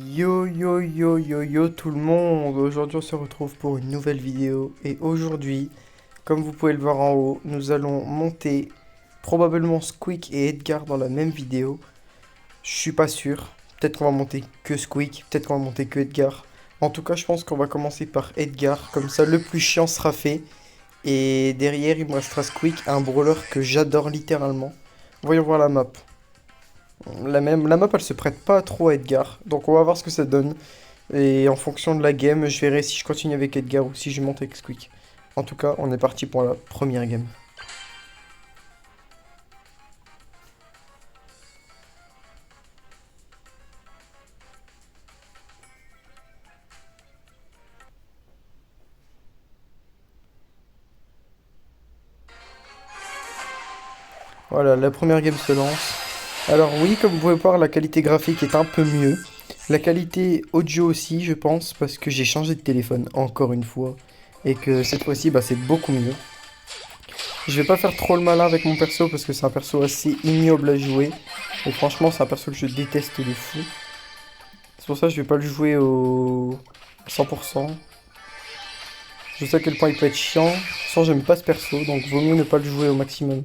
Yo yo yo yo yo tout le monde, aujourd'hui on se retrouve pour une nouvelle vidéo et aujourd'hui, comme vous pouvez le voir en haut, nous allons monter probablement Squeak et Edgar dans la même vidéo. Je suis pas sûr, peut-être qu'on va monter que Squeak, peut-être qu'on va monter que Edgar. En tout cas je pense qu'on va commencer par Edgar, comme ça le plus chiant sera fait. Et derrière il me restera Squeak, un brawler que j'adore littéralement. Voyons voir la map. La map elle se prête pas trop à Edgar, donc on va voir ce que ça donne. Et en fonction de la game, je verrai si je continue avec Edgar ou si je monte avec Squeak. En tout cas, on est parti pour la première game. Voilà, la première game se lance. Alors oui, comme vous pouvez voir, la qualité graphique est un peu mieux. La qualité audio aussi, je pense, parce que j'ai changé de téléphone encore une fois. Et que cette fois-ci, bah, c'est beaucoup mieux. Je vais pas faire trop le malin avec mon perso parce que c'est un perso assez ignoble à jouer. Et franchement, c'est un perso que je déteste de fou. C'est pour ça que je vais pas le jouer au 100%. Je sais à quel point il peut être chiant. Sans j'aime pas ce perso, donc vaut mieux ne pas le jouer au maximum.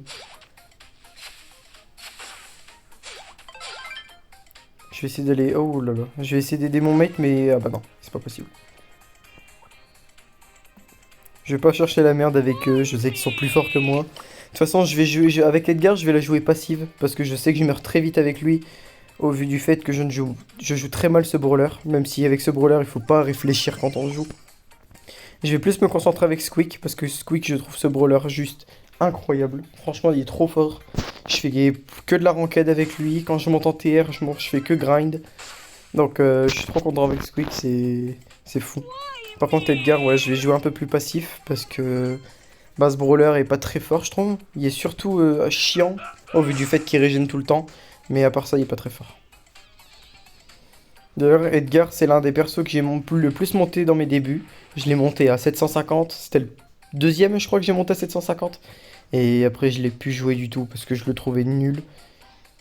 Je vais essayer d'aller... Oh là là. Je vais essayer d'aider mon mate, mais... Ah bah non, c'est pas possible. Je vais pas chercher la merde avec eux, je sais qu'ils sont plus forts que moi. De toute façon, je vais jouer... Avec Edgar, je vais la jouer passive, parce que je sais que je meurs très vite avec lui, au vu du fait que je joue très mal ce brawler, même si avec ce brawler, il faut pas réfléchir quand on joue. Je vais plus me concentrer avec Squeak, parce que Squeak, je trouve ce brawler juste incroyable. Franchement, il est trop fort. Je fais que de la ranked avec lui. Quand je monte en TR, je fais que grind. Donc, je suis trop content avec Squeak, c'est fou. Par contre, Edgar, ouais, je vais jouer un peu plus passif, parce que bah, ce brawler est pas très fort, je trouve. Il est surtout chiant, au vu du fait qu'il régène tout le temps. Mais à part ça, il est pas très fort. D'ailleurs, Edgar, c'est l'un des persos que j'ai le plus monté dans mes débuts. Je l'ai monté à 750. C'était le deuxième, je crois, que j'ai monté à 750. Et après, je l'ai plus joué du tout parce que je le trouvais nul.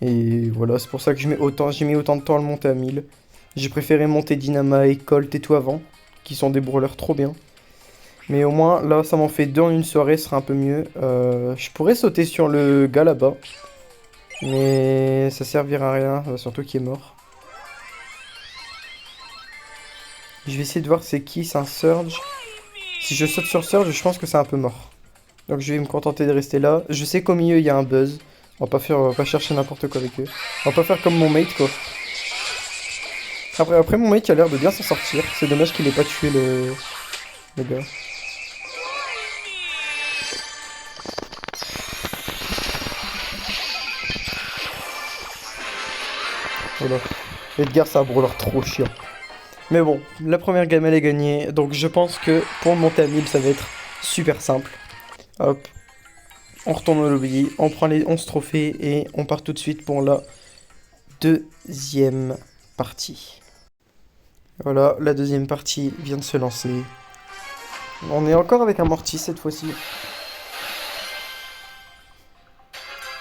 Et voilà, c'est pour ça que j'ai mis autant de temps à le monter à 1000. J'ai préféré monter Dynama et Colt et tout avant, qui sont des brawlers trop bien. Mais au moins, là, ça m'en fait deux en une soirée, ce sera un peu mieux. Je pourrais sauter sur le gars là-bas. Mais ça servira à rien, surtout qu'il est mort. Je vais essayer de voir c'est qui, c'est un Surge. Si je saute sur Surge, je pense que c'est un peu mort. Donc je vais me contenter de rester là. Je sais qu'au milieu, il y a un Buzz. On va pas chercher n'importe quoi avec eux. On va pas faire comme mon mate, quoi. Après mon mate, il a l'air de bien s'en sortir. C'est dommage qu'il ait pas tué le gars. Voilà. Edgar, c'est un brawler trop chiant. Mais bon, la première game elle est gagnée, donc je pense que pour monter à 1000 ça va être super simple. Hop, on retourne au lobby, on prend les 11 trophées et on part tout de suite pour la deuxième partie. Voilà, la deuxième partie vient de se lancer. On est encore avec un Mortis cette fois-ci.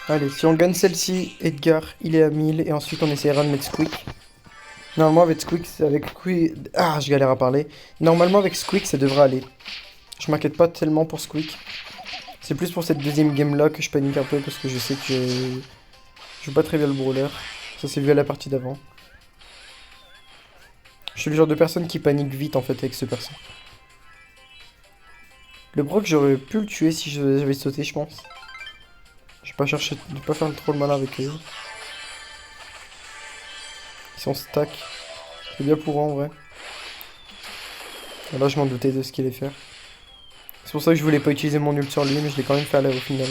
Allez, si on gagne celle-ci, Edgar il est à 1000 et ensuite on essaiera de mettre Squeak. Normalement avec Squeak, Ah, je galère à parler. Normalement avec Squeak ça devrait aller. Je m'inquiète pas tellement pour Squeak. C'est plus pour cette deuxième game là que je panique un peu parce que je sais que je joue pas très bien le brawler. Ça s'est vu à la partie d'avant. Je suis le genre de personne qui panique vite en fait avec ce perso. Le Brock j'aurais pu le tuer si j'avais sauté je pense. Je vais pas chercher, je vais pas faire trop le malin avec eux. Ils sont stack. C'est bien pour eux en vrai. Et là je m'en doutais de ce qu'il allait faire. C'est pour ça que je voulais pas utiliser mon ult sur lui mais je l'ai quand même fait à l'air au final.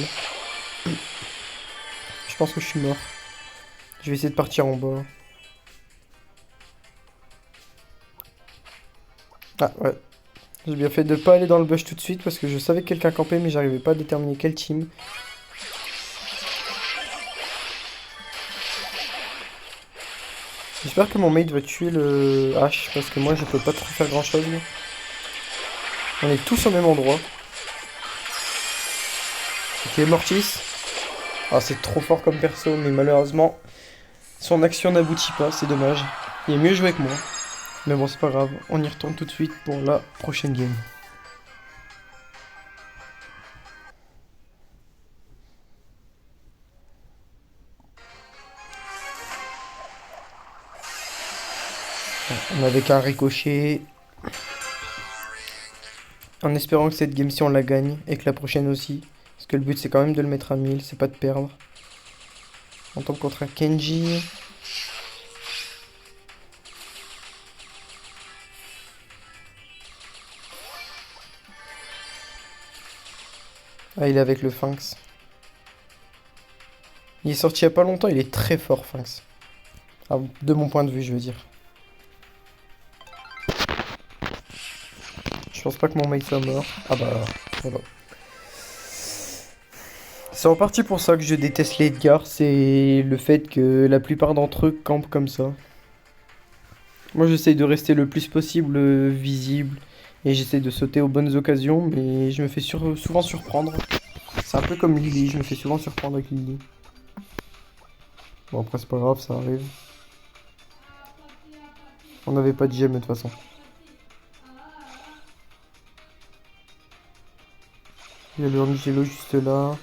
Je pense que je suis mort. Je vais essayer de partir en bas. Ah ouais. J'ai bien fait de pas aller dans le bush tout de suite parce que je savais que quelqu'un campait mais j'arrivais pas à déterminer quel team. J'espère que mon mate va tuer le H parce que moi je peux pas trop faire grand chose. On est tous au même endroit. Ok, Mortis. Ah, c'est trop fort comme perso mais malheureusement son action n'aboutit pas, c'est dommage. Il est mieux joué que moi. Mais bon, c'est pas grave, on y retourne tout de suite pour la prochaine game. On avait qu'un ricochet. En espérant que cette game-ci on la gagne et que la prochaine aussi. Parce que le but c'est quand même de le mettre à 1000, c'est pas de perdre. On tombe contre un Kenji. Ah, il est avec le Phinx. Il est sorti il y a pas longtemps, il est très fort, Phinx. Ah, de mon point de vue, je veux dire. Je pense pas que mon mate soit mort. Ah bah, voilà. C'est en partie pour ça que je déteste les Edgar, c'est le fait que la plupart d'entre eux campent comme ça. Moi j'essaye de rester le plus possible visible et j'essaye de sauter aux bonnes occasions, mais je me fais souvent surprendre. C'est un peu comme Lily, je me fais souvent surprendre avec Lily. Bon après c'est pas grave, ça arrive. On n'avait pas de gemme de toute façon. Il y a le Angelo juste là.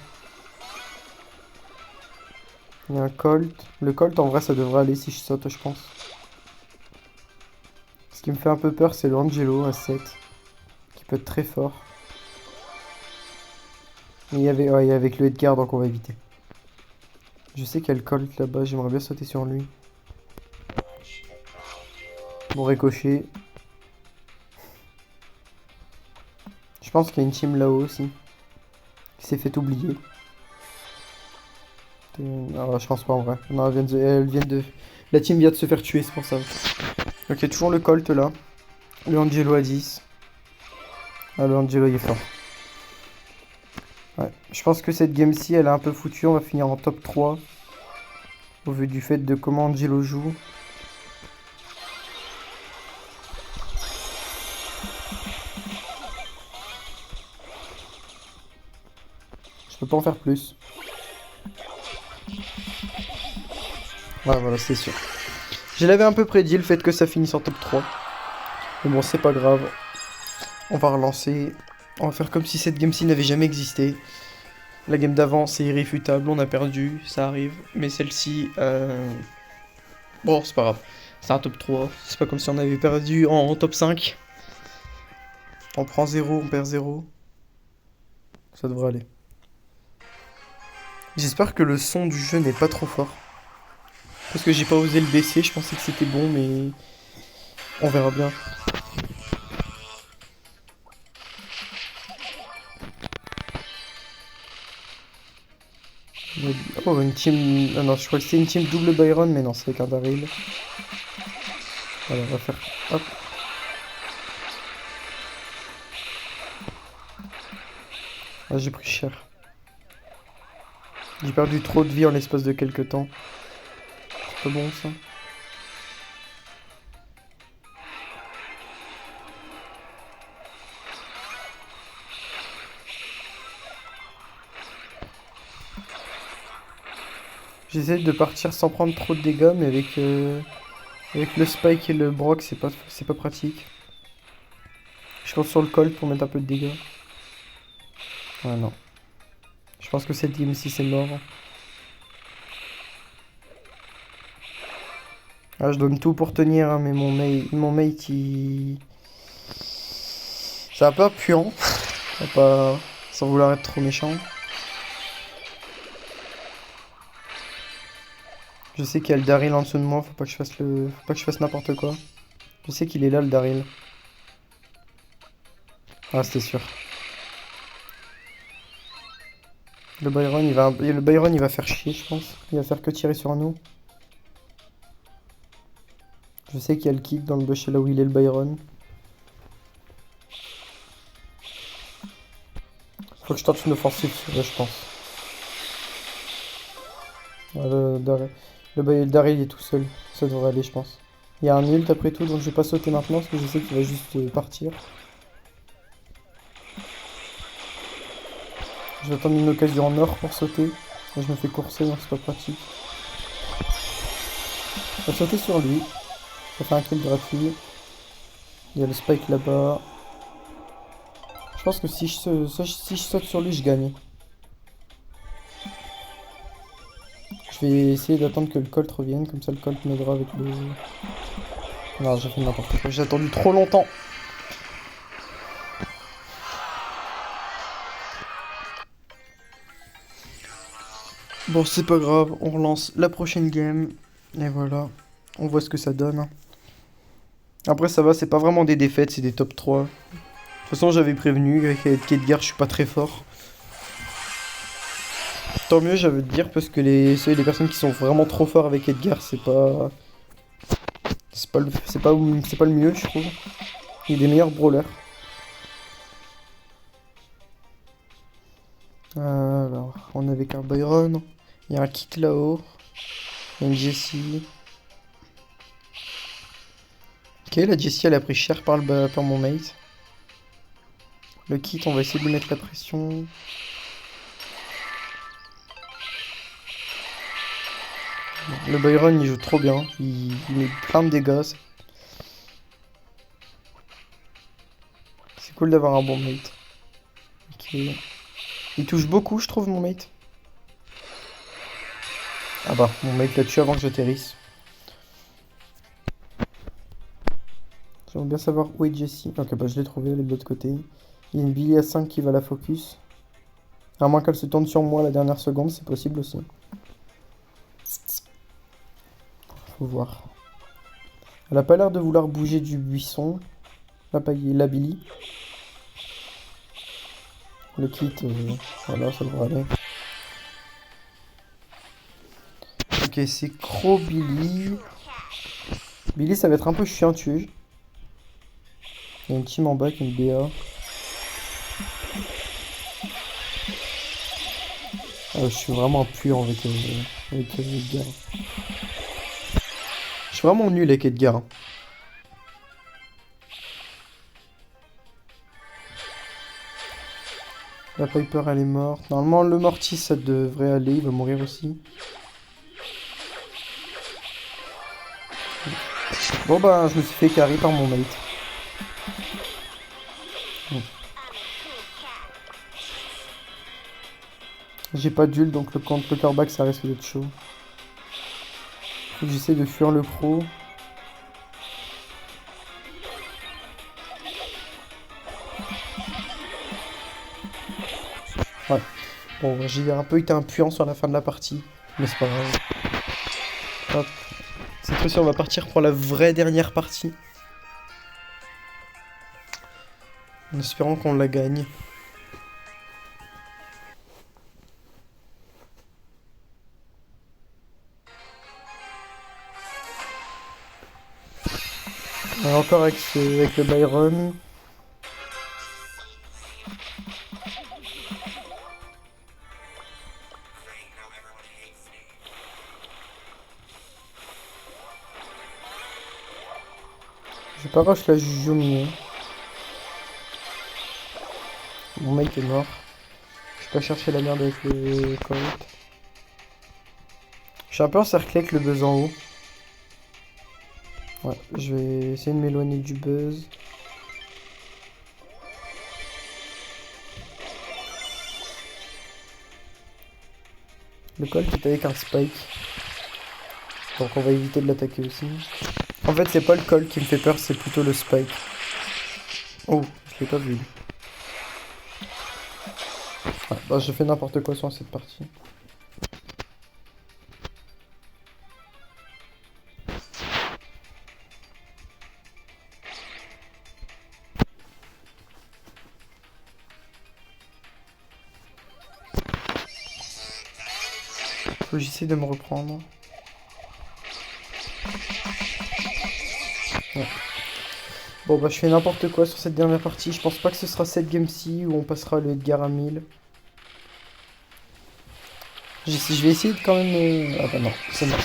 Il y a un Colt. Le Colt en vrai ça devrait aller si je saute je pense. Ce qui me fait un peu peur c'est le Angelo à 7. Qui peut être très fort. Mais il y avait, ouais, il y a avec le Edgar donc on va éviter. Je sais qu'il y a le Colt là-bas, j'aimerais bien sauter sur lui. Bon ricochet. Je pense qu'il y a une team là-haut aussi. Qui s'est fait oublier. Alors, je pense pas en vrai. Non, elle vient de... La team vient de se faire tuer, c'est pour ça. Ok, toujours le Colt là. Le Angelo à 10. Ah, le Angelo il est fort. Ouais, je pense que cette game-ci elle est un peu foutue. On va finir en top 3. Au vu du fait de comment Angelo joue. Je peux pas en faire plus. Ouais, voilà, c'est sûr. Je l'avais un peu prédit le fait que ça finisse en top 3. Mais bon, c'est pas grave. On va relancer. On va faire comme si cette game-ci n'avait jamais existé. La game d'avant, c'est irréfutable. On a perdu, ça arrive. Mais celle-ci, bon, c'est pas grave. C'est un top 3. C'est pas comme si on avait perdu en top 5. On prend 0, on perd 0. Ça devrait aller. J'espère que le son du jeu n'est pas trop fort. Parce que j'ai pas osé le baisser, je pensais que c'était bon, mais on verra bien. Oh, une team... Ah non, je crois que c'était une team double Byron, mais non, c'est avec un Daryl. Alors, on va faire... Hop. Ah, j'ai pris cher. J'ai perdu trop de vie en l'espace de quelques temps. C'est pas bon, ça. J'essaie de partir sans prendre trop de dégâts, mais avec le Spike et le Brock, c'est pas pratique. Je compte sur le Colt pour mettre un peu de dégâts. Ah non. Je pense que cette game-ci, c'est mort. Ah, je donne tout pour tenir, hein, mais mon mate, il... C'est un peu puant. Pas... Sans vouloir être trop méchant. Je sais qu'il y a le Daryl en dessous de moi, faut pas que je fasse n'importe quoi. Je sais qu'il est là, le Daryl. Ah, c'était sûr. Le Byron, il va faire chier, je pense. Il va faire que tirer sur nous. Je sais qu'il y a le kick dans le bush là où il est, le Byron. Faut que je tente une offensive, là, je pense. Ah, le Daryl, il est tout seul. Ça devrait aller, je pense. Il y a un ult après tout, donc je vais pas sauter maintenant parce que je sais qu'il va juste partir. Je vais attendre une occasion en or pour sauter. Là, je me fais courser, donc c'est pas pratique. Je vais sauter sur lui. Ça fait un kill gratuit. Il y a le spike là-bas. Je pense que si je saute sur lui, je gagne. Je vais essayer d'attendre que le Colt revienne, comme ça le Colt m'aidera avec le... Non, j'ai fait n'importe quoi, j'ai attendu trop longtemps. Bon, c'est pas grave, on relance la prochaine game. Et voilà, on voit ce que ça donne. Après, ça va, c'est pas vraiment des défaites, c'est des top 3. De toute façon, j'avais prévenu, avec Edgar, je suis pas très fort. Tant mieux, j'avais te dire, parce que les personnes qui sont vraiment trop forts avec Edgar, c'est pas... C'est pas le mieux, je trouve. Il y a des meilleurs brawlers. Alors, on avait qu'un Byron. Il y a un Kit là-haut. Il y a une Jessie. Ok, la Jessie, elle a pris cher par mon mate. Le Kit, on va essayer de lui mettre la pression. Le Byron, il joue trop bien. Il met plein de dégâts. C'est cool d'avoir un bon mate. Ok. Il touche beaucoup, je trouve, mon mate. Ah bah, mon mate l'a tué avant que j'atterrisse. J'aimerais bien savoir où est Jessie. Ok, bah je l'ai trouvé, elle est de l'autre côté. Il y a une Billy à 5 qui va la focus. À moins qu'elle se tourne sur moi à la dernière seconde, c'est possible aussi. Faut voir. Elle a pas l'air de vouloir bouger du buisson. La Billy. Le Kit, voilà, ça devrait aller. Ok, c'est Crow Billy. Billy, ça va être un peu chiant à tuer. Il y a une team en bas qui est une BA. Je suis vraiment puant avec Edgar. Je suis vraiment nul avec Edgar. La Piper, elle est morte. Normalement, le Mortis, ça devrait aller. Il va mourir aussi. Bon, bah, je me suis fait carry par mon mate. J'ai pas d'ul, donc contre le quarterback, ça risque d'être chaud. Faut que j'essaie de fuir le pro. Ouais. Bon, j'ai un peu été impuissant sur la fin de la partie. Mais c'est pas grave. Hop. Cette fois-ci, on va partir pour la vraie dernière partie. En espérant qu'on la gagne. Encore avec le Byron. Je vais pas rush la Juju au milieu. Mon mec est mort. Je vais pas chercher la merde avec le Colt. Je suis un peu encerclé avec le buzz en haut. Ouais, je vais essayer de m'éloigner du buzz. Le Colt est avec un spike. Donc on va éviter de l'attaquer aussi. En fait, c'est pas le Colt qui me fait peur, c'est plutôt le spike. Oh, je l'ai pas vu. Ouais, bah je fais n'importe quoi sur cette partie. Faut que j'essaie de me reprendre. Ouais. Bon bah je fais n'importe quoi sur cette dernière partie. Je pense pas que ce sera cette game-ci où on passera le Edgar à 1000. Je vais essayer de quand même... Ah bah non, c'est mort.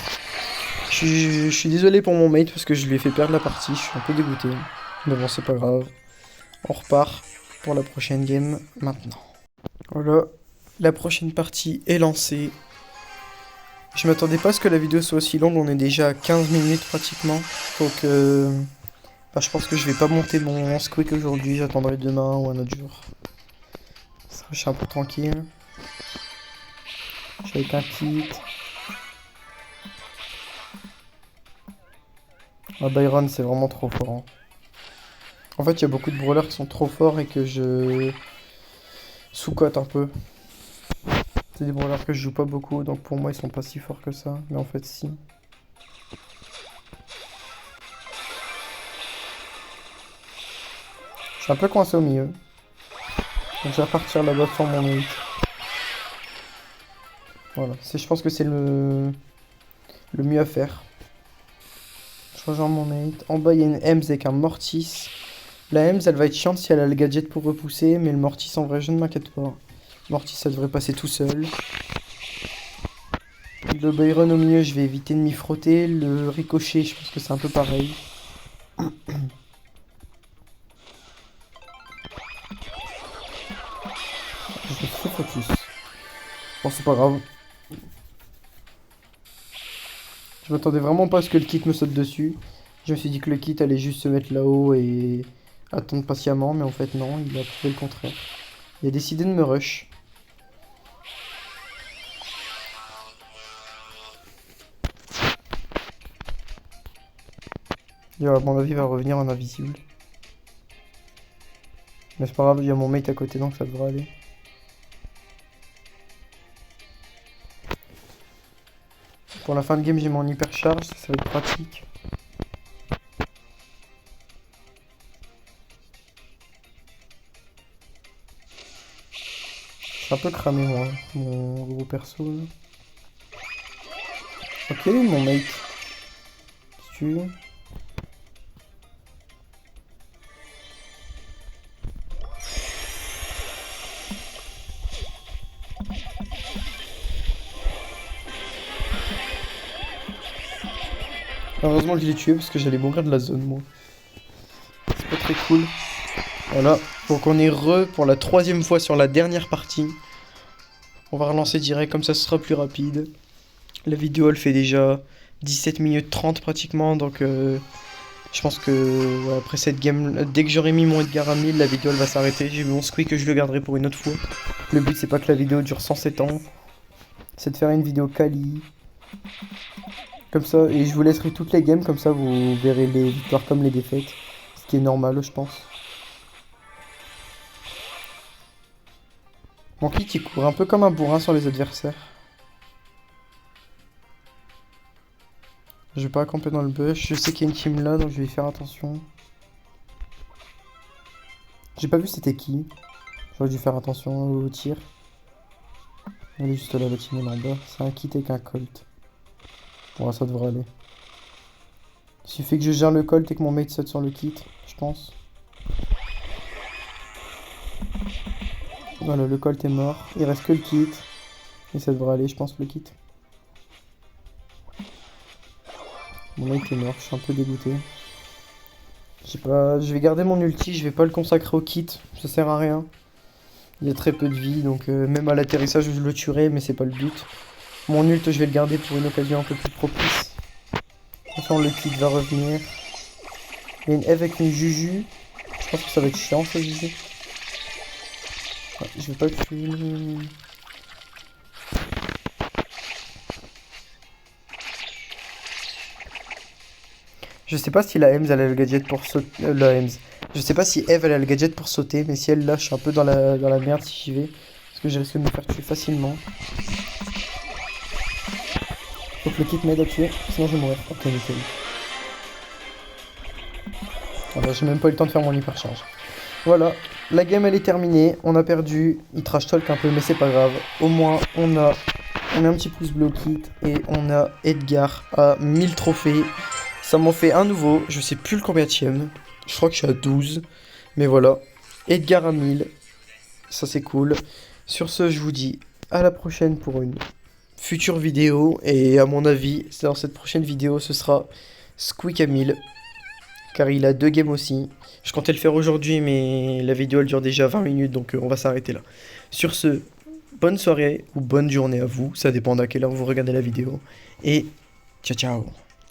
Je suis désolé pour mon mate parce que je lui ai fait perdre la partie. Je suis un peu dégoûté. Mais bon, c'est pas grave. On repart pour la prochaine game maintenant. Voilà, la prochaine partie est lancée. Je m'attendais pas à ce que la vidéo soit aussi longue. On est déjà à 15 minutes pratiquement. Donc... Enfin, je pense que je vais pas monter mon Squeak aujourd'hui, j'attendrai demain ou un autre jour. Ça, je suis un peu tranquille. Je suis avec un kit. Ah, Byron, c'est vraiment trop fort, hein. En fait, il y a beaucoup de brawlers qui sont trop forts et que je sous-cote un peu. C'est des brawlers que je joue pas beaucoup, donc pour moi, ils sont pas si forts que ça. Mais en fait, si. Je suis un peu coincé au milieu. Donc je vais repartir là-bas sur mon ult. Voilà, je pense que c'est le mieux à faire. Je rejoins mon mate. En bas, il y a une Ems avec un Mortis. La Ems, elle va être chiante si elle a le gadget pour repousser, mais le Mortis, en vrai, je ne m'inquiète pas. Mortis, ça devrait passer tout seul. Le Byron au milieu, je vais éviter de m'y frotter. Le Ricochet, je pense que c'est un peu pareil. Je vais très focus. Bon, c'est pas grave. Je m'attendais vraiment pas à ce que le kit me saute dessus. Je me suis dit que le kit allait juste se mettre là-haut et attendre patiemment, mais en fait non, il a prouvé le contraire. Il a décidé de me rush. Et à mon avis, il va revenir en invisible. Mais c'est pas grave, il y a mon mate à côté, donc ça devrait aller. Pour la fin de game, j'ai mon hypercharge, ça va être pratique. Je suis un peu cramé, moi, mon gros perso. Là. Ok, mon mate. Si tu veux. Heureusement que je l'ai tué parce que j'allais mourir de la zone, moi. C'est pas très cool. Voilà, donc on est pour la 3e fois sur la dernière partie. On va relancer direct, comme ça ce sera plus rapide. La vidéo elle fait déjà 17 minutes 30 pratiquement, donc je pense que ouais, après cette game, dès que j'aurai mis mon Edgar à 1000, la vidéo elle va s'arrêter. J'ai mis mon squeak que je le garderai pour une autre fois. Le but c'est pas que la vidéo dure 107 ans, c'est de faire une vidéo quali. Comme ça, et je vous laisserai toutes les games, comme ça vous verrez les victoires comme les défaites. Ce qui est normal je pense. Mon kit il court un peu comme un bourrin sur les adversaires. Je vais pas camper dans le bush, je sais qu'il y a une team là donc je vais y faire attention. J'ai pas vu c'était qui. J'aurais dû faire attention au tir. Elle est juste là, la team est en bas. C'est un kit avec un colt. Bon ça devrait aller. Il suffit que je gère le colt et que mon mate saute sur le kit, je pense. Voilà, le colt est mort. Il reste que le kit. Et ça devrait aller, je pense, le kit. Mon mate est mort, je suis un peu dégoûté. Je sais pas, je vais garder mon ulti, je vais pas le consacrer au kit. Ça sert à rien. Il y a très peu de vie, donc même à l'atterrissage je le tuerai, mais c'est pas le but. Mon ult, je vais le garder pour une occasion un peu plus propice. De toute façon, le kit va revenir. Il y a une Eve avec une Juju. Je pense que ça va être chiant, ça, Juju. Ouais, je vais pas le tuer. Je sais pas si la Ems elle a le gadget pour sauter. La Ems. Je sais pas si Eve elle a le gadget pour sauter, mais si elle l'a, je suis un peu dans la merde si j'y vais. Parce que je risque de me faire tuer facilement. Faut que le kit m'aide à tuer, sinon je vais mourir. Ok, nickel. Ah bah, j'ai même pas eu le temps de faire mon hypercharge. Voilà, la game elle est terminée, on a perdu, il trash talk un peu mais c'est pas grave. Au moins on a un petit pouce bleu au kit et on a Edgar à 1000 trophées. Ça m'en fait un nouveau, je sais plus le combienième, je crois que je suis à 12. Mais voilà, Edgar à 1000, ça c'est cool. Sur ce je vous dis à la prochaine pour une future vidéo. Et à mon avis, dans cette prochaine vidéo ce sera Squeak à 1000. Car il a 2 games aussi. Je comptais le faire aujourd'hui, mais la vidéo elle dure déjà 20 minutes, donc on va s'arrêter là. Sur ce, bonne soirée ou bonne journée à vous, ça dépend à quelle heure vous regardez la vidéo. Et ciao ciao.